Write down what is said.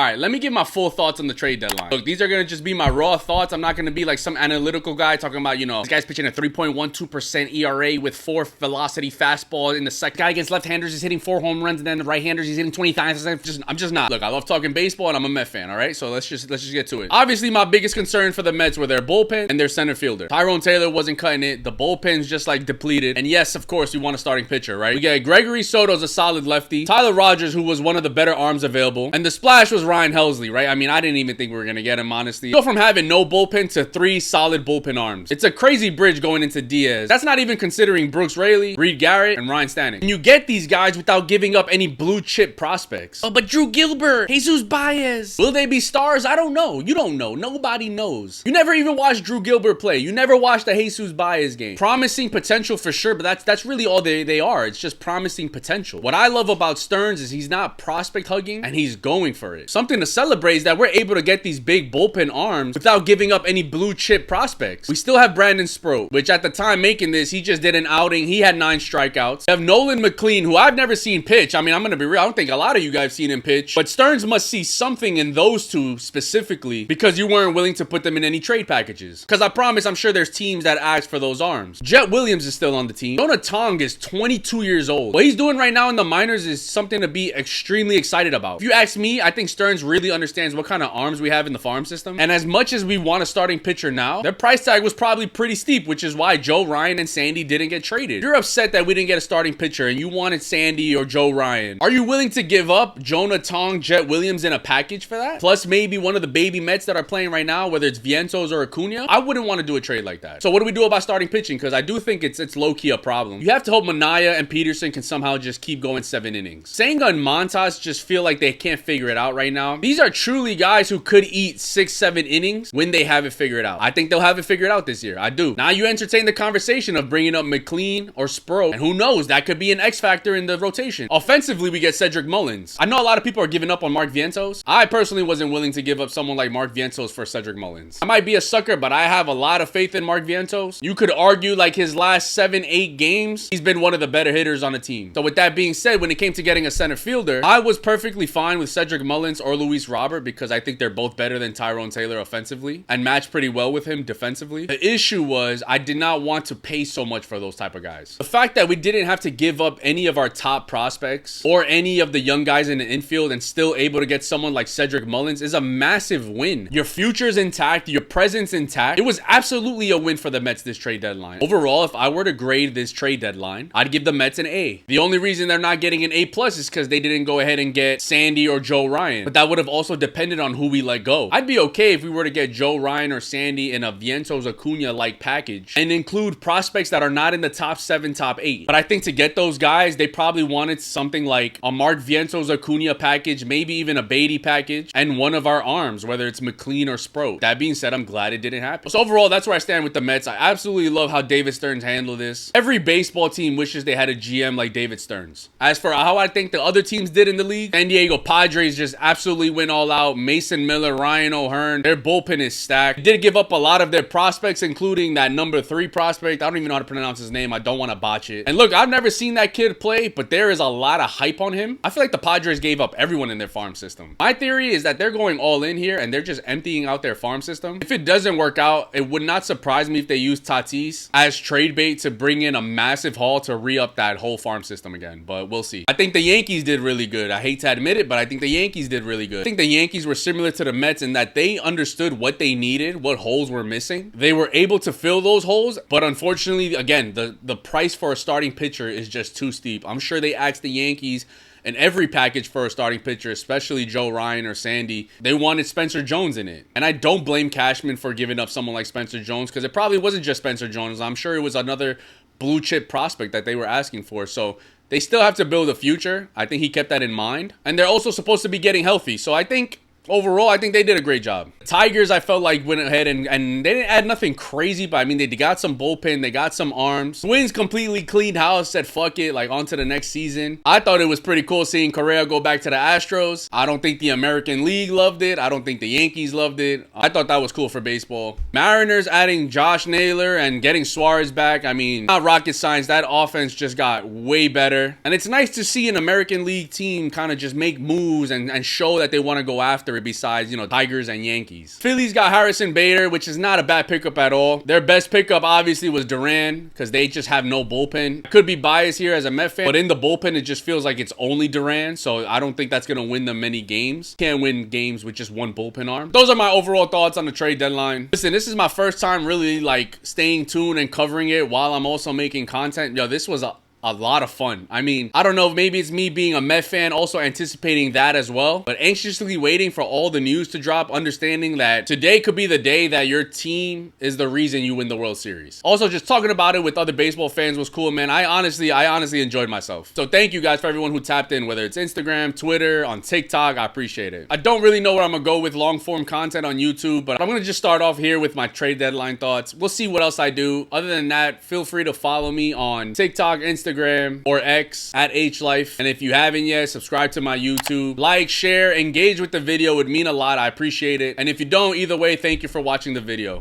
right, let me give my full thoughts on the trade deadline. Look, these are going to just be my raw thoughts. I'm not going to be like some analytical guy talking about, you know, this guy's pitching a 3.12% ERA with 4 velocity fastball in the second. Guy against left-handers is hitting 4 home runs, and then the right-handers he's hitting 20,000. I'm just not. Look, I love talking baseball, and I'm a Met fan, all right? So let's just get to it. Obviously, my biggest concern for the Mets were their bullpen and their center fielder. Tyrone Taylor wasn't cutting it. The bullpen's just like depleted. And yes, of course, we want a starting pitcher, right? We get Gregory Soto's a solid lefty. Tyler Rogers, who was one of the better arms available. And the splash was Ryan Helsley, right? I mean, I didn't even think we were going to get him, honestly. Go from having no bullpen to 3 solid bullpen arms. It's a crazy bridge going into Diaz. That's not even considering Brooks Raley, Reed Garrett, and Ryan Stanek. And you get these guys without giving up any blue chip prospects. Oh, but Drew Gilbert, Jesus Baez. Will they be stars? I don't know. You don't know. Nobody knows. You never even watched Drew Gilbert play. You never watched the Jesus Baez game. Promising potential for sure, but that's really all they are. It's just promising potential. What I love about Stearns is he's not prospect hugging and he's going for it. Something to celebrate is that we're able to get these big bullpen arms without giving up any blue chip prospects. We still have Brandon Sproat, which at the time making this, he just did an outing. He had 9 strikeouts. We have Nolan McLean, who I've never seen pitch. I mean, I'm going to be real. I don't think a lot of you guys have seen him pitch, but Stearns must see something in those two specifically because you weren't willing to put them in any trade packages. Because I promise, I'm sure there's teams that ask for those arms. Jet Williams is still on the team. Jonah Tong is 22 years old. What he's doing right now in the minors is something to be extremely excited about. If you ask me, I think Stearns really understands what kind of arms we have in the farm system. And as much as we want a starting pitcher now, their price tag was probably pretty steep, which is why Joe Ryan and Sandy didn't get traded. You're upset that we didn't get a starting pitcher and you wanted Sandy or Joe Ryan. Are you willing to give up Jonah Tong, Jet Williams in a package for that? Plus maybe one of the baby Mets that are playing right now, whether it's Vientos or Acuna? I wouldn't want to do a trade like that. So what do we do about starting pitching? Because I do think it's low-key a problem. You have to hope Manaya and Peterson can somehow just keep going 7 innings. Senga and Montas just feel like they can't figure it out right now. These are truly guys who could eat 6-7 innings when they have it figured out. I think they'll have it figured out this year. I do. Now you entertain the conversation of bringing up McLean or Sproat, and who knows, that could be an X factor in the rotation. Offensively, we get Cedric Mullins. I know a lot of people are giving up on Mark Vientos. I personally wasn't willing to give up someone like Mark Vientos for Cedric Mullins. I might be a sucker, but I have a lot of faith in Mark Vientos. You could argue like his last 7-8 games, he's been one of the better hitters on the team. So with that being said, when it came to getting a center fielder, I was perfectly fine with Cedric Mullins or Luis Robert because I think they're both better than Tyrone Taylor offensively and match pretty well with him defensively. The issue was I did not want to pay so much for those type of guys. The fact that we didn't have to give up any of our top prospects or any of the young guys in the infield and still able to get someone like Cedric Mullins is a massive win. Your future's intact, your presence intact. It was absolutely a win for the Mets this trade deadline. Overall, if I were to grade this trade deadline, I'd give the Mets an A. The only reason they're not getting an A+ is because they didn't go ahead and get Sandy or Joe Ryan. But that would have also depended on who we let go. I'd be okay if we were to get Joe Ryan or Sandy in a Vientos Acuna-like package and include prospects that are not in the top 7, top 8. But I think to get those guys, they probably wanted something like a Mark Vientos Acuna package, maybe even a Beatty package, and one of our arms, whether it's McLean or Sproat. That being said, I'm glad it didn't happen. So overall, that's where I stand with the Mets. I absolutely love how David Stearns handled this. Every baseball team wishes they had a GM like David Stearns. As for how I think the other teams did in the league, San Diego Padres just absolutely went all out. Mason Miller, Ryan O'Hearn, their bullpen is stacked. They did give up a lot of their prospects, including that number 3 prospect. I don't even know how to pronounce his name. I don't want to botch it. And look, I've never seen that kid play, but there is a lot of hype on him. I feel like the Padres gave up everyone in their farm system. My theory is that they're going all in here and they're just emptying out their farm system. If it doesn't work out, it would not surprise me if they use Tatis as trade bait to bring in a massive haul to re-up that whole farm system again, but we'll see. I think the Yankees did really good. I hate to admit it, but I think the Yankees did really good. I think the Yankees were similar to the Mets in that they understood what they needed, what holes were missing. They were able to fill those holes, but unfortunately, again, the price for a starting pitcher is just too steep. I'm sure they asked the Yankees in every package for a starting pitcher, especially Joe Ryan or Sandy, they wanted Spencer Jones in it. And I don't blame Cashman for giving up someone like Spencer Jones because it probably wasn't just Spencer Jones. I'm sure it was another blue chip prospect that they were asking for. So they still have to build a future. I think he kept that in mind. And they're also supposed to be getting healthy. So I think overall, I think they did a great job. The Tigers, I felt like went ahead and they didn't add nothing crazy, but I mean, they got some bullpen, they got some arms. Twins completely cleaned house, said fuck it, like on to the next season. I thought it was pretty cool seeing Correa go back to the Astros. I don't think the American League loved it. I don't think the Yankees loved it. I thought that was cool for baseball. Mariners adding Josh Naylor and getting Suarez back. I mean, not rocket science. That offense just got way better. And it's nice to see an American League team kind of just make moves and show that they want to go after it. favorite besides, you know, Tigers and Yankees. Phillies got Harrison Bader, which is not a bad pickup at all. Their best pickup obviously was Duran because they just have no bullpen. Could be biased here as a Met fan, but in the bullpen, it just feels like it's only Duran, so I don't think that's going to win them many games. Can't win games with just one bullpen arm. Those are my overall thoughts on the trade deadline. Listen, this is my first time really like staying tuned and covering it while I'm also making content. Yo, this was a lot of fun. I mean, I don't know if maybe it's me being a Met fan also anticipating that as well, but anxiously waiting for all the news to drop, understanding that today could be the day that your team is the reason you win the World Series. Also, just talking about it with other baseball fans was cool, man. I honestly enjoyed myself. So thank you guys for everyone who tapped in, whether it's Instagram, Twitter, on TikTok. I appreciate it. I don't really know where I'm gonna go with long form content on YouTube, but I'm gonna just start off here with my trade deadline thoughts. We'll see what else I do. Other than that, feel free to follow me on TikTok, Instagram, or X at Aychlife. And if you haven't yet, subscribe to my YouTube. Like, share, engage with the video. It would mean a lot. I appreciate it. And if you don't, either way, thank you for watching the video.